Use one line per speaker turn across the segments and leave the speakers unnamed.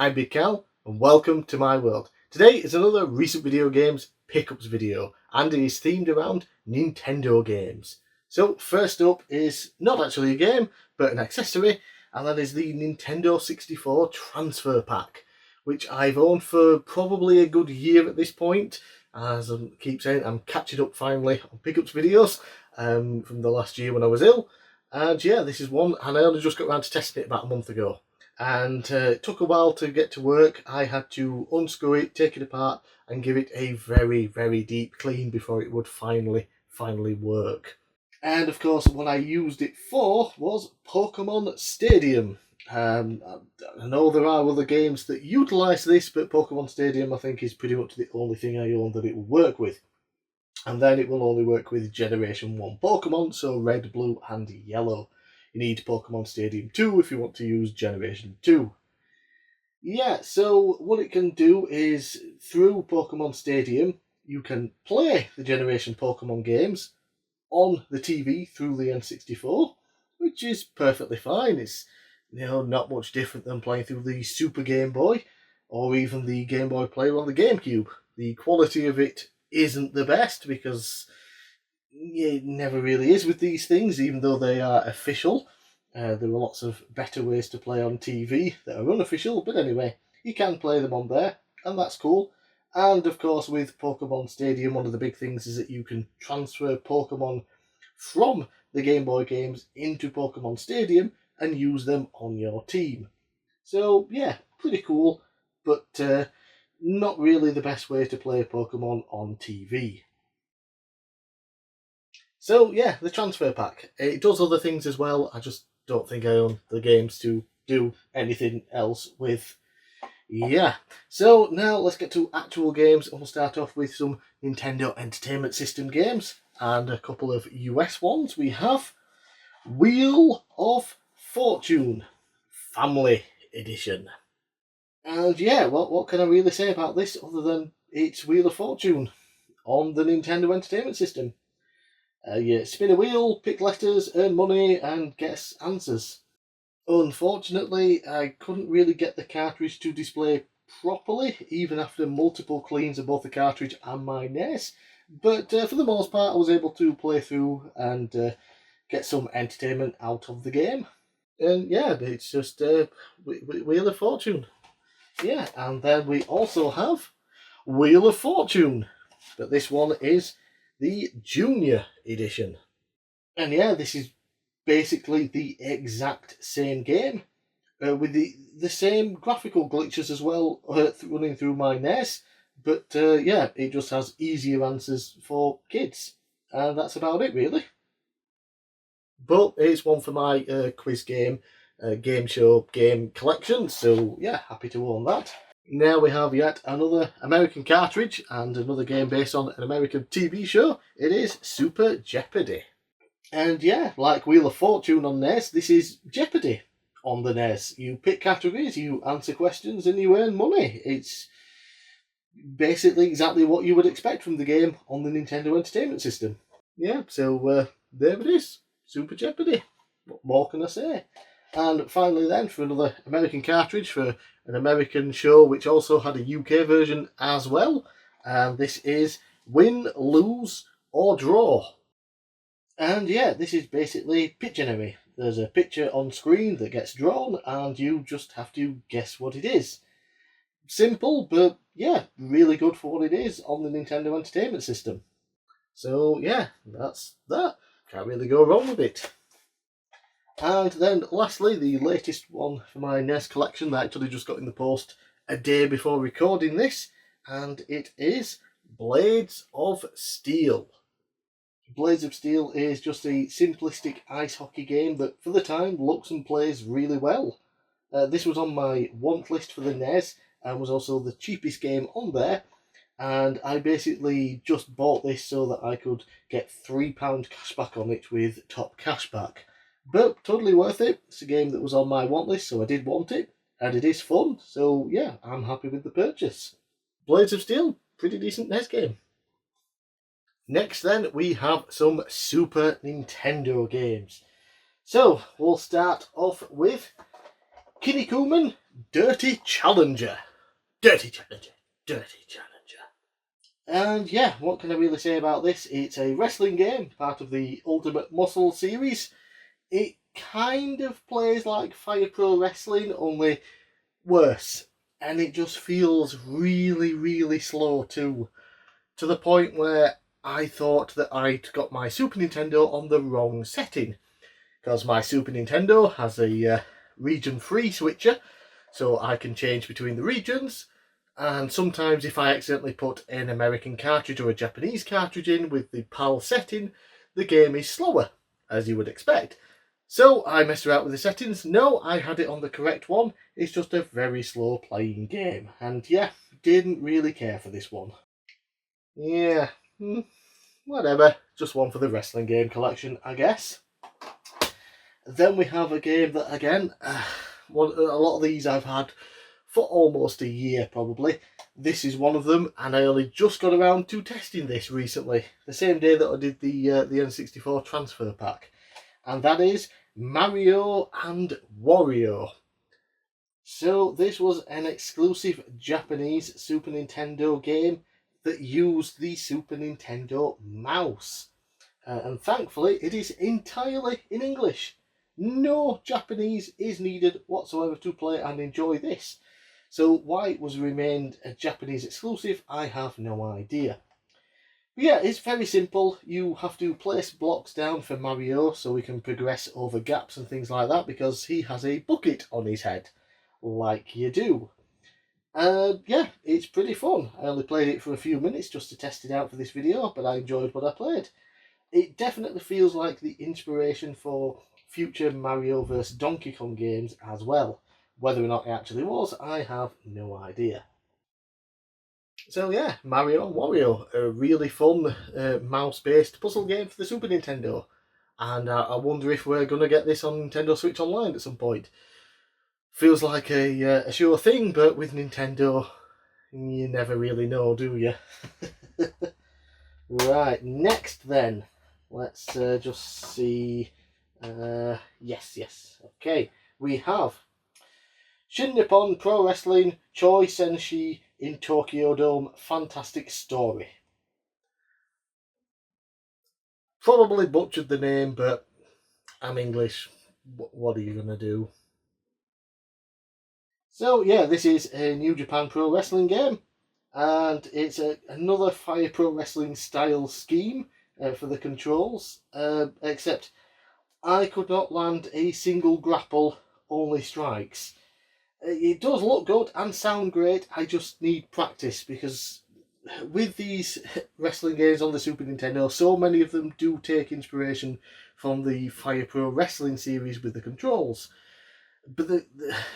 I'm bigcal and welcome to my world. Today is another recent video games pickups video and it is themed around Nintendo games. So first up is not actually a game but an accessory, and that is the Nintendo 64 transfer pack, which I've owned for probably a good year at this point. As I keep saying, I'm catching up finally on pickups videos from the last year when I was ill. And yeah, this is one, and I only just got around to testing it about a month ago. And it took a while to get to work. I had to unscrew it, take it apart, and give it a very, very deep clean before it would finally work. And of course, what I used it for was Pokemon Stadium. I know there are other games that utilise this, but Pokemon Stadium I think is pretty much the only thing I own that it will work with. And then it will only work with Generation 1 Pokemon, so Red, Blue and Yellow. You need Pokemon Stadium 2 if you want to use Generation 2. Yeah, so what it can do is, through Pokemon Stadium, you can play the Generation Pokemon games on the TV through the N64, which is perfectly fine. It's not much different than playing through the Super Game Boy or even the Game Boy Player on the GameCube. The quality of it isn't the best because it never really is with these things, even though they are official. There are lots of better ways to play on TV that are unofficial, but anyway, you can play them on there, and that's cool. And of course, with Pokemon Stadium, one of the big things is that you can transfer Pokemon from the Game Boy games into Pokemon Stadium and use them on your team. So yeah, pretty cool, but not really the best way to play Pokemon on TV. So yeah, the transfer pack. It does other things as well. I just don't think I own the games to do anything else with. Yeah, so now let's get to actual games, and we'll start off with some Nintendo Entertainment System games and a couple of US ones. We have Wheel of Fortune Family Edition. And yeah, what can I really say about this other than it's Wheel of Fortune on the Nintendo Entertainment System. You spin a wheel, pick letters, earn money, and guess answers. Unfortunately, I couldn't really get the cartridge to display properly, even after multiple cleans of both the cartridge and my NES. But for the most part, I was able to play through and get some entertainment out of the game. And yeah, it's just Wheel of Fortune. Yeah, and then we also have Wheel of Fortune, but this one is the Junior Edition. And yeah, this is basically the exact same game, with the same graphical glitches as well running through my NES, but yeah, it just has easier answers for kids, and that's about it really. But it's one for my quiz game, game show, game collection, so yeah, happy to own that. Now we have yet another American cartridge and another game based on an American TV show. It is Super Jeopardy. And yeah, like Wheel of Fortune on NES, this is Jeopardy on the NES. You pick categories, you answer questions, and you earn money. It's basically exactly what you would expect from the game on the Nintendo Entertainment System. Yeah, so there it is. Super Jeopardy. What more can I say? And finally then, for another American cartridge for an American show which also had a UK version as well. And this is Win, Lose or Draw. And yeah, this is basically Pictionary. There's a picture on screen that gets drawn and you just have to guess what it is. Simple, but yeah, really good for what it is on the Nintendo Entertainment System. So yeah, that's that. Can't really go wrong with it. And then lastly, the latest one for my NES collection that I actually just got in the post a day before recording this, and it is Blades of Steel. Blades of Steel is just a simplistic ice hockey game that for the time looks and plays really well. This was on my want list for the NES and was also the cheapest game on there, and I basically just bought this so that I could get £3 cashback on it with Top Cashback. But totally worth it. It's a game that was on my want list, so I did want it, and it is fun, so yeah, I'm happy with the purchase. Blades of Steel, pretty decent NES game. Next then, we have some Super Nintendo games. So, we'll start off with Kinnikuman Dirty Challenger. Dirty Challenger. Dirty Challenger. And yeah, what can I really say about this? It's a wrestling game, part of the Ultimate Muscle series. It kind of plays like Fire Pro Wrestling, only worse. And it just feels really, really slow too. To the point where I thought that I'd got my Super Nintendo on the wrong setting. Because my Super Nintendo has a region free switcher, so I can change between the regions. And sometimes if I accidentally put an American cartridge or a Japanese cartridge in with the PAL setting, the game is slower, as you would expect. So I messed around with the settings. No, I had it on the correct one. It's just a very slow playing game. And yeah, didn't really care for this one. Yeah, whatever. Just one for the wrestling game collection, I guess. Then we have a game that, again, a lot of these I've had for almost a year probably. This is one of them, and I only just got around to testing this recently, the same day that I did the N64 transfer pack, and that is Mario and Wario. So this was an exclusive Japanese Super Nintendo game that used the Super Nintendo mouse, and thankfully it is entirely in English. No Japanese is needed whatsoever to play and enjoy this. So why it was remained a Japanese exclusive, I have no idea. But yeah, it's very simple. You have to place blocks down for Mario so we can progress over gaps and things like that, because he has a bucket on his head, like you do. Yeah, it's pretty fun. I only played it for a few minutes just to test it out for this video, but I enjoyed what I played. It definitely feels like the inspiration for future Mario vs Donkey Kong games as well. Whether or not it actually was, I have no idea. So yeah, Mario and Wario, a really fun mouse-based puzzle game for the Super Nintendo. And I wonder if we're going to get this on Nintendo Switch Online at some point. Feels like a sure thing, but with Nintendo, you never really know, do you? Right, next then. Let's just see. Yes. Okay, we have Shin Nippon Pro Wrestling Choi Senshi in Tokyo Dome Fantastic Story. Probably butchered the name, but I'm English. What are you going to do? So yeah, this is a New Japan Pro Wrestling game, and it's another Fire Pro Wrestling style scheme for the controls, except I could not land a single grapple, only strikes. It does look good and sound great, I just need practice, because with these wrestling games on the Super Nintendo, so many of them do take inspiration from the Fire Pro Wrestling series with the controls. But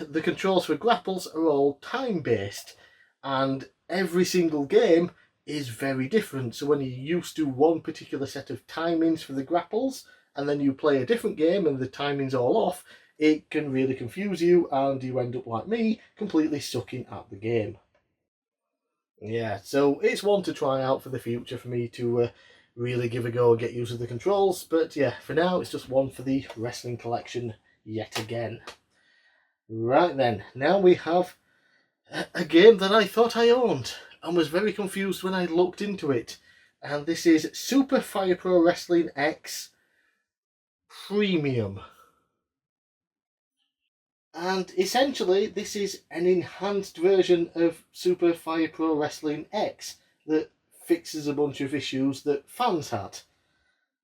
the controls for grapples are all time-based, and every single game is very different. So when you're used to one particular set of timings for the grapples, and then you play a different game and the timing's all off, it can really confuse you, and you end up like me, completely sucking at the game. Yeah, so it's one to try out for the future for me to really give a go and get used to the controls. But yeah, for now, it's just one for the wrestling collection yet again. Right then, now we have a game that I thought I owned and was very confused when I looked into it. And this is Super Fire Pro Wrestling X Premium. And essentially, this is an enhanced version of Super Fire Pro Wrestling X that fixes a bunch of issues that fans had.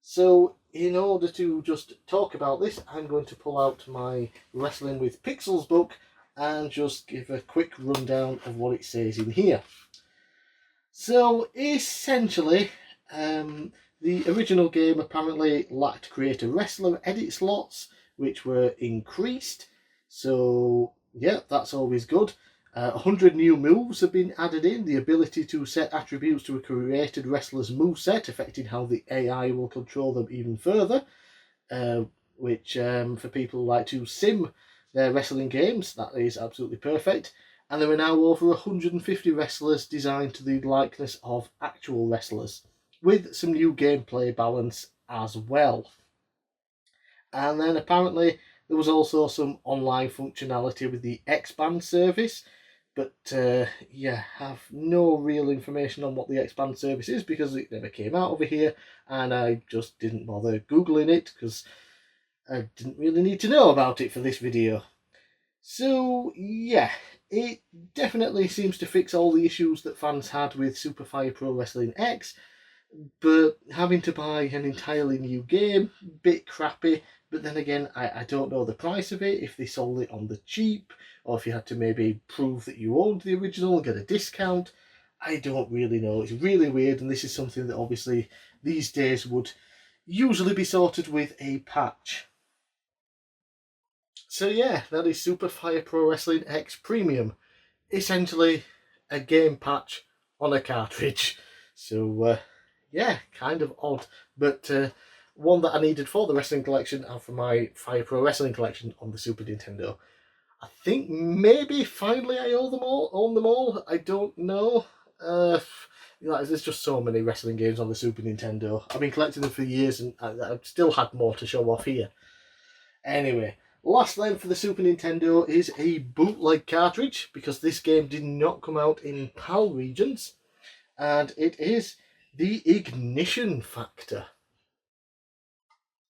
So, in order to just talk about this, I'm going to pull out my Wrestling with Pixels book and just give a quick rundown of what it says in here. So, essentially, the original game apparently lacked creator wrestler edit slots, which were increased. So, yeah, that's always good. 100 new moves have been added in. The ability to set attributes to a created wrestler's moveset, affecting how the AI will control them even further. Which, for people who like to sim their wrestling games, that is absolutely perfect. And there are now over 150 wrestlers designed to the likeness of actual wrestlers, with some new gameplay balance as well. And then apparently There was also some online functionality with the X-Band service, but yeah, have no real information on what the X-Band service is because it never came out over here, and I just didn't bother Googling it because I didn't really need to know about it for this video. So yeah, it definitely seems to fix all the issues that fans had with Super Fire Pro Wrestling X, but having to buy an entirely new game, bit crappy. But then again, I don't know the price of it, if they sold it on the cheap, or if you had to maybe prove that you owned the original and get a discount. I don't really know. It's really weird, and this is something that obviously these days would usually be sorted with a patch. So yeah, that is Super Fire Pro Wrestling X Premium. Essentially a game patch on a cartridge. So yeah, kind of odd, but one that I needed for the wrestling collection and for my Fire Pro Wrestling collection on the Super Nintendo. I think maybe finally I own them all. I don't know. There's just so many wrestling games on the Super Nintendo. I've been collecting them for years, and I've still had more to show off here. Anyway, last then for the Super Nintendo is a bootleg cartridge, because this game did not come out in PAL regions, and it is the Ignition Factor.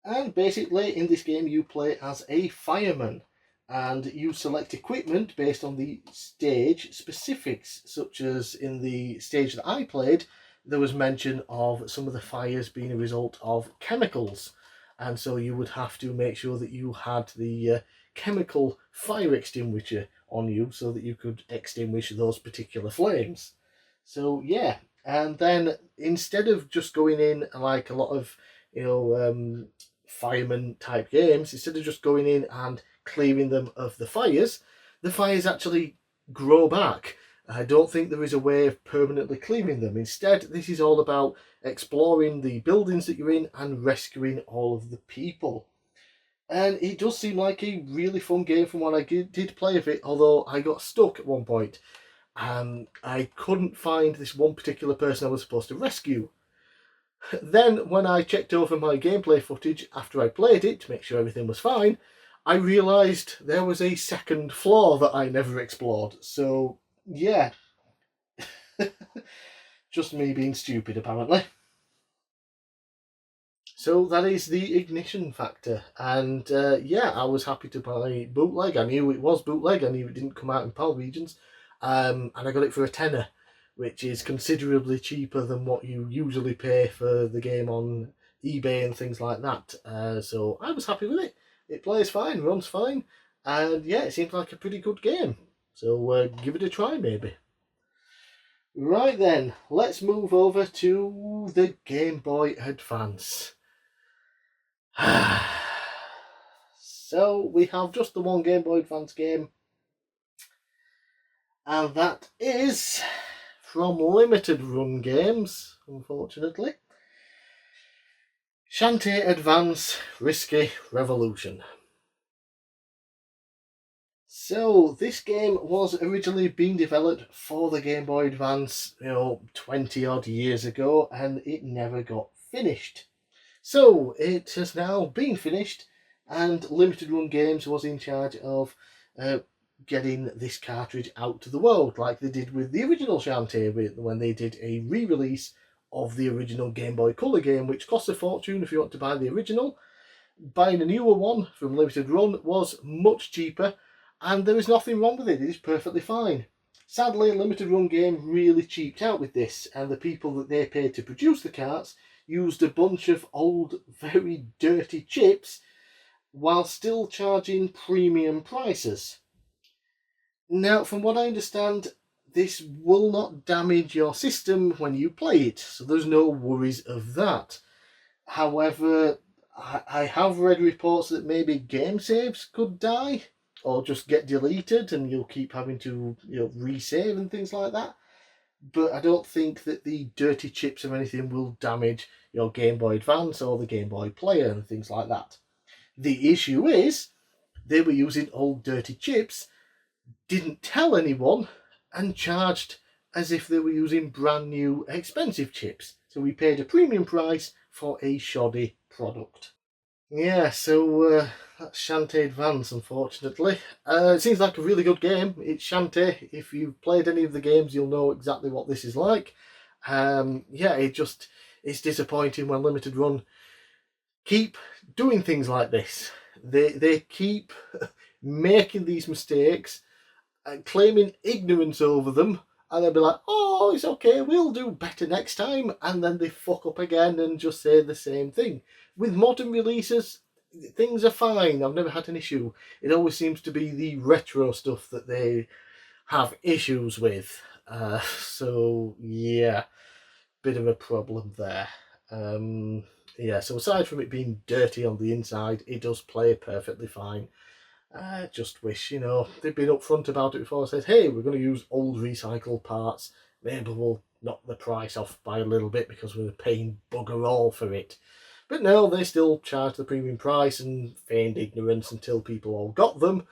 And basically in this game you play as a fireman, and you select equipment based on the stage specifics, such as in the stage that I played, there was mention of some of the fires being a result of chemicals, and so you would have to make sure that you had the chemical fire extinguisher on you so that you could extinguish those particular flames. So yeah, and then instead of just going in like a lot of fireman type games, instead of just going in and clearing them of the fires actually grow back. I don't think there is a way of permanently clearing them. Instead, this is all about exploring the buildings that you're in and rescuing all of the people. And it does seem like a really fun game from what I did play of it, although I got stuck at one point. I couldn't find this one particular person I was supposed to rescue. Then, when I checked over my gameplay footage after I played it to make sure everything was fine, I realised there was a second floor that I never explored. So, yeah. Just me being stupid, apparently. So that is the Ignition Factor. And yeah, I was happy to buy bootleg. I knew it was bootleg. I knew it didn't come out in PAL regions. And I got it for a tenner, which is considerably cheaper than what you usually pay for the game on eBay and things like that. So I was happy with it. It plays fine, runs fine, and yeah, it seems like a pretty good game. So give it a try, maybe. Right then, let's move over to the Game Boy Advance. So we have just the one Game Boy Advance game, and that is from Limited Run Games, unfortunately. Shantae Advance Risky Revolution. So this game was originally being developed for the Game Boy Advance, 20 odd years ago, and it never got finished. So it has now been finished, and Limited Run Games was in charge of getting this cartridge out to the world, like they did with the original Shantae when they did a re-release of the original Game Boy Color game, which costs a fortune if you want to buy the original. Buying a newer one from Limited Run was much cheaper, and there is nothing wrong with it. It is perfectly fine. Sadly, Limited Run Game really cheaped out with this, and the people that they paid to produce the carts used a bunch of old, very dirty chips while still charging premium prices. Now, from what I understand, this will not damage your system when you play it, so there's no worries of that. However, I have read reports that maybe game saves could die or just get deleted and you'll keep having to resave and things like that. But I don't think that the dirty chips or anything will damage your Game Boy Advance or the Game Boy Player and things like that. The issue is they were using old dirty chips, didn't tell anyone, and charged as if they were using brand new expensive chips. So we paid a premium price for a shoddy product. Yeah, so that's Shantae Advance, unfortunately. It seems like a really good game. It's Shantae. If you've played any of the games, you'll know exactly what this is like. Yeah, it's disappointing when Limited Run keep doing things like this. They keep making these mistakes and claiming ignorance over them, and they'll be like, "Oh, it's okay, we'll do better next time," and then they fuck up again and just say the same thing. With modern releases, things are fine. I've never had an issue. It always seems to be the retro stuff that they have issues with. So yeah, bit of a problem there. Yeah, so aside from it being dirty on the inside, it does play perfectly fine. I just wish, they'd been upfront about it before. Said, hey, we're going to use old recycled parts. Maybe we'll knock the price off by a little bit because we're paying bugger all for it. But no, they still charge the premium price and feigned ignorance until people all got them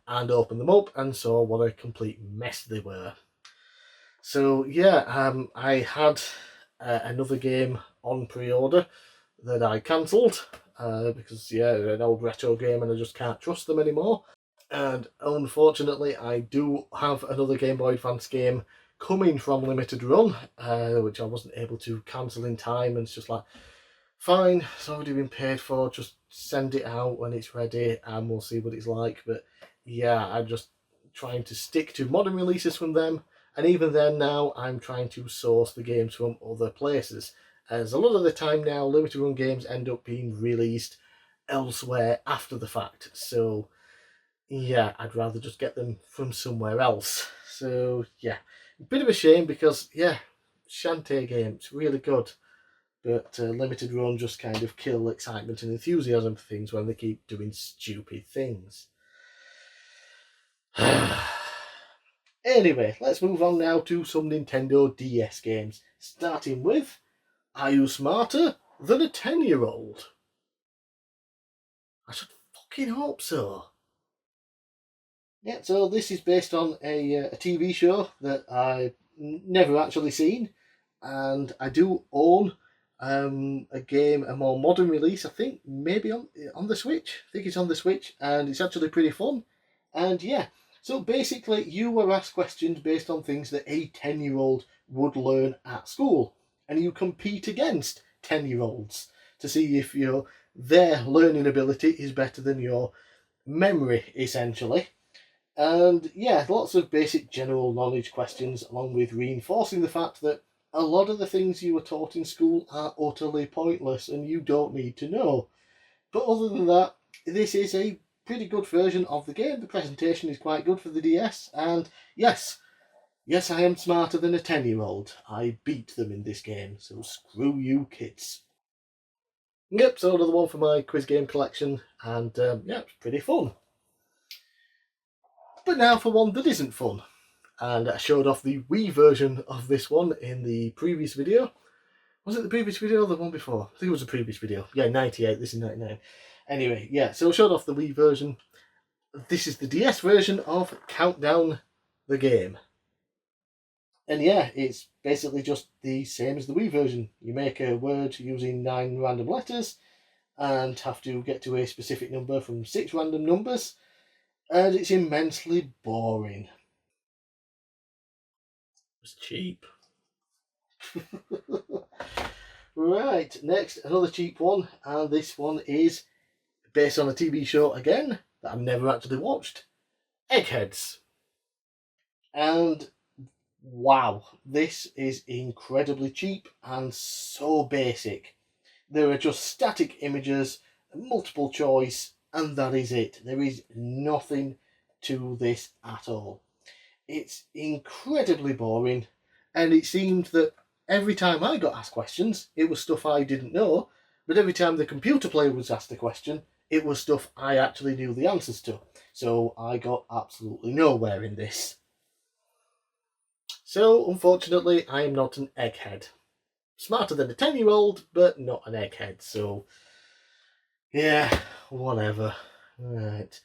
and opened them up and saw what a complete mess they were. So yeah, I had another game on pre-order that I cancelled because an old retro game and I just can't trust them anymore. And unfortunately, I do have another Game Boy Advance game coming from Limited Run, which I wasn't able to cancel in time. And it's just like, fine, it's already been paid for. Just send it out when it's ready, and we'll see what it's like. But yeah, I'm just trying to stick to modern releases from them. And even then now, I'm trying to source the games from other places. As a lot of the time now, Limited Run games end up being released elsewhere after the fact. So yeah, I'd rather just get them from somewhere else. So yeah, a bit of a shame because yeah, Shantae game's really good. But Limited Run just kind of kill excitement and enthusiasm for things when they keep doing stupid things. Anyway, let's move on now to some Nintendo DS games, starting with Are You Smarter Than a 10-Year-Old? I should fucking hope so. Yeah, so this is based on a TV show that I've never actually seen, and I do own a game, a more modern release, I think, maybe on the Switch. I think it's on the Switch, and it's actually pretty fun. And yeah, so basically, you were asked questions based on things that a 10-year-old would learn at school, and you compete against 10-year-olds to see if their learning ability is better than your memory, essentially. And yeah, lots of basic general knowledge questions, along with reinforcing the fact that a lot of the things you were taught in school are utterly pointless and you don't need to know. But other than that, this is a pretty good version of the game. The presentation is quite good for the DS, and yes, I am smarter than a 10-year-old. I beat them in this game, so screw you kids. Yep, so another one for my quiz game collection, and yeah, it's pretty fun. But now for one that isn't fun. And I showed off the Wii version of this one in the previous video. Was it the previous video or the one before? I think it was the previous video. Yeah, 98, this is 99. Anyway, yeah, so I showed off the Wii version. This is the DS version of Countdown the Game. And yeah, it's basically just the same as the Wii version. You make a word using 9 random letters and have to get to a specific number from 6 random numbers. And it's immensely boring. It's cheap. Right, next, another cheap one, and this one is based on a TV show again that I've never actually watched, Eggheads. And wow, this is incredibly cheap and so basic. There are just static images, multiple choice, and that is it. There is nothing to this at all. It's incredibly boring, and it seemed that every time I got asked questions, it was stuff I didn't know, but every time the computer player was asked a question, it was stuff I actually knew the answers to. So I got absolutely nowhere in this. So, unfortunately, I am not an egghead. Smarter than a 10-year-old, but not an egghead, so yeah, whatever. Right.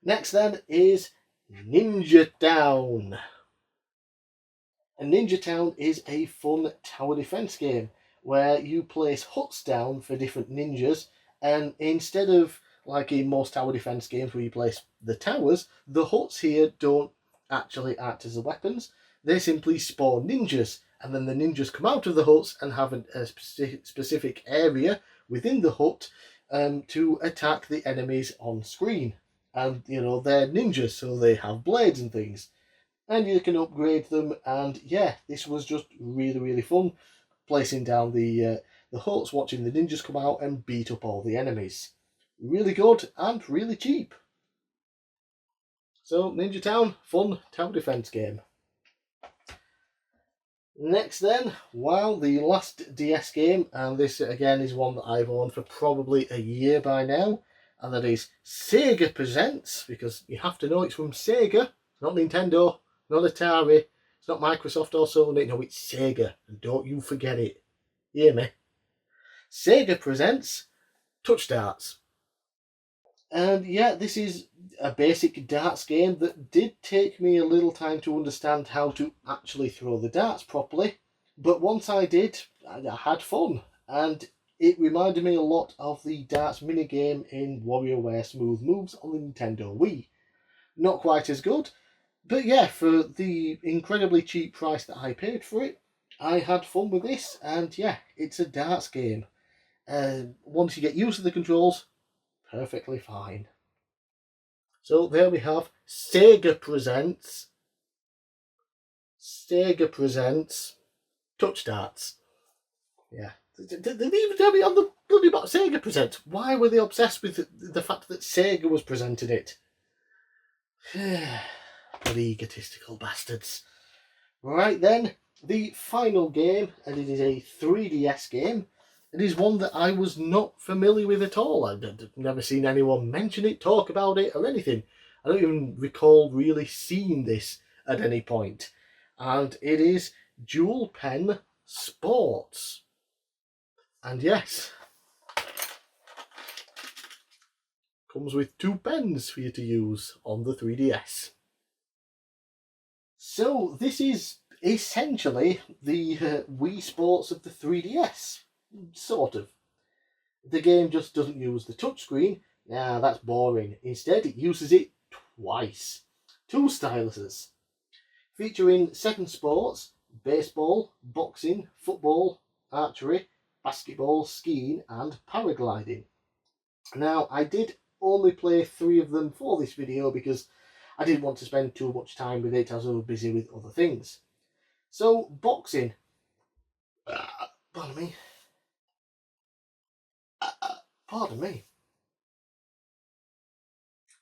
Next then is Ninja Town. And Ninja Town is a fun tower defense game where you place huts down for different ninjas, and instead of like in most tower defense games where you place the towers, the huts here don't actually act as the weapons. They simply spawn ninjas, and then the ninjas come out of the huts and have a specific area within the hut to attack the enemies on screen. And, you know, they're ninjas, so they have blades and things. And you can upgrade them, and yeah, this was just really, really fun. Placing down the huts, watching the ninjas come out and beat up all the enemies. Really good and really cheap. So, Ninja Town, fun tower defense game. Next then, well, the last DS game, and this again is one that I've owned for probably a year by now, and that is Sega Presents, because you have to know it's from Sega, not Nintendo, not Atari, it's not Microsoft or Sony, no, it's Sega, and don't you forget it. Hear me? Sega Presents Touch Darts. And yeah, this is a basic darts game that did take me a little time to understand how to actually throw the darts properly. But once I did, I had fun. And it reminded me a lot of the darts minigame in WarioWare Smooth Moves on the Nintendo Wii. Not quite as good, but yeah, for the incredibly cheap price that I paid for it, I had fun with this. And yeah, it's a darts game. Once you get used to the controls, perfectly fine. So there we have Sega Presents Touch Darts. Yeah. They didn't even tell me on the bloody box Sega Presents. Why were they obsessed with the fact that Sega was presenting it? Bloody egotistical bastards. Right then, the final game, and it is a 3DS game. It is one that I was not familiar with at all. I've never seen anyone mention it, talk about it, or anything. I don't even recall really seeing this at any point. And it is Dual Pen Sports. And yes, comes with 2 pens for you to use on the 3DS. So this is essentially the Wii Sports of the 3DS. Sort of. The game just doesn't use the touchscreen. Nah, that's boring. Instead, it uses it twice. 2 styluses. Featuring 7 sports: baseball, boxing, football, archery, basketball, skiing and paragliding. Now, I did only play 3 of them for this video because I didn't want to spend too much time with it as I was busy with other things. So, boxing. Pardon me. Pardon me.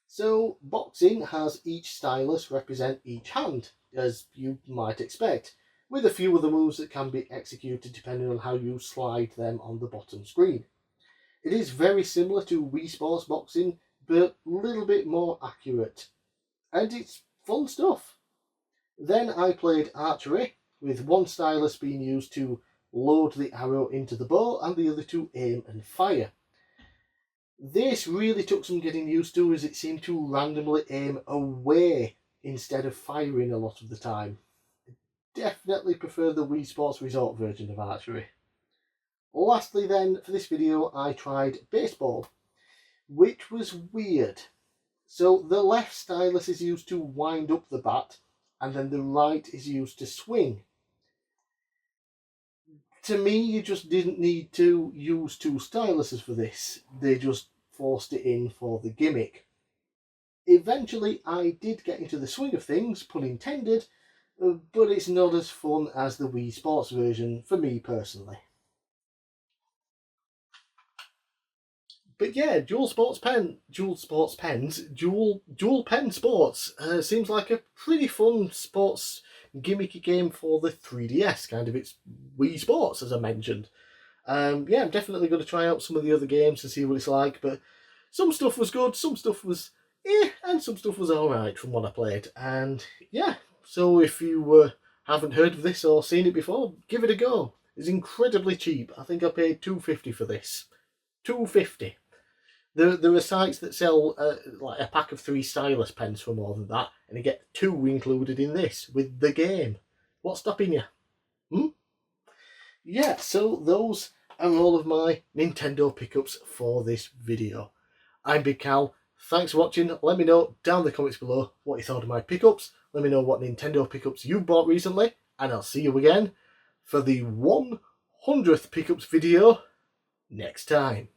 So, boxing has each stylus represent each hand, as you might expect, with a few of the moves that can be executed depending on how you slide them on the bottom screen. It is very similar to Wii Sports Boxing, but a little bit more accurate. And it's fun stuff. Then I played archery, with 1 stylus being used to load the arrow into the bow and the other to aim and fire. This really took some getting used to, as it seemed to randomly aim away instead of firing a lot of the time. Definitely prefer the Wii Sports Resort version of archery. Lastly then, for this video, I tried baseball, which was weird. So the left stylus is used to wind up the bat, and then the right is used to swing. To me, you just didn't need to use 2 styluses for this. They just forced it in for the gimmick. Eventually, I did get into the swing of things, pun intended, but it's not as fun as the Wii Sports version for me personally. But yeah, dual pen sports seems like a pretty fun sports gimmicky game for the 3DS, kind of its Wii Sports, as I mentioned. Yeah, I'm definitely going to try out some of the other games to see what it's like, but some stuff was good, some stuff was and some stuff was alright from what I played. And yeah, so if you haven't heard of this or seen it before, give it a go. It's incredibly cheap. I think I paid $2.50 for this. $2.50. There are sites that sell like a pack of 3 stylus pens for more than that, and you get 2 included in this with the game. What's stopping you? Yeah, so those are all of my Nintendo pickups for this video. I'm Big Cal. Thanks for watching. Let me know down in the comments below what you thought of my pickups. Let me know what Nintendo pickups you bought recently. And I'll see you again for the 100th pickups video next time.